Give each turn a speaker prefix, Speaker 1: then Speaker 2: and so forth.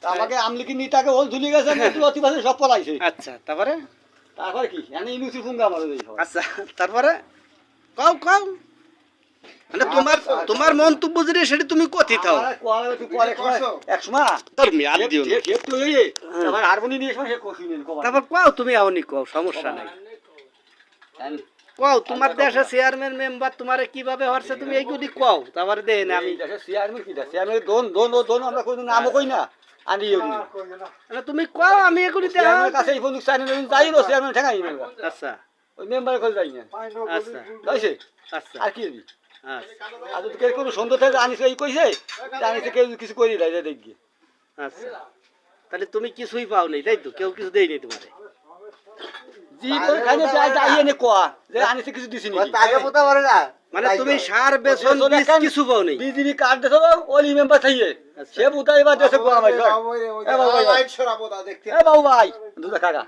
Speaker 1: আমাকে আমলিকি নিতাকে ওল ঝুলি গেছে একটু অতিবাসে সব পলাইছে।
Speaker 2: আচ্ছা তারপরে
Speaker 1: তারপরে কি এনে ইনুসি ফুঙ্গা মারে দেই সব।
Speaker 2: আচ্ছা তারপরে কও কও মানে তোমার মন্তব্য যেটা সেটা তুমি কথিত হও।
Speaker 1: আমার কোয়ালে একটু পরে এক সময়
Speaker 2: তোর মিয়াদ দিও না।
Speaker 1: একটু হইয়ে আবার হারমোনি নিয়ে সময় সে কষি নেন কবা।
Speaker 2: তারপর কও তুমি আওনি কও সমস্যা নাই। কও তোমার দেশে চেয়ারম্যান মেম্বার তোমারে কিভাবে হরছে তুমি এইগুলি কও তারপরে দেন আমি
Speaker 1: চেয়ারম্যান কি দা চেয়ারম্যান দোন আমরা কই নামও কই না আনি ইউনি।
Speaker 2: মানে তুমি কও আমি এগুলি দেখাও।
Speaker 1: চেয়ারম্যানের কাছে এই বন্ধু চাই না যাই রো চেয়ারম্যান ঠেকাই না।
Speaker 2: আচ্ছা
Speaker 1: ওই মেম্বারের কাছে যাই না।
Speaker 2: আচ্ছা
Speaker 1: যাইছে
Speaker 2: আচ্ছা
Speaker 1: আর কি দিবি
Speaker 2: আচ্ছা
Speaker 1: আর যদি কেউ কোনো সুন্দর থেকে আনিস এই কইছে আনিস কেউ কিছু করি নাই দেখি।
Speaker 2: আচ্ছা তাহলে তুমি কিছুই পাও নাই তাই তো কেউ কিছু দেই নাই তোমারে
Speaker 1: জি কোন খানে যাই এনে কোয়া যে আনিস কিছু দিছিনি
Speaker 3: তাকে পোতা পারে না
Speaker 2: মানে তুমি সার বেসন বীজ কিছু পাও নাই
Speaker 1: বিজেপি কার্ড দেছো ওলি মেম্বার থাইয়ে সে বুতাই বা দেশে কোয়া মাই এ বাবু ভাই দুধ কাকা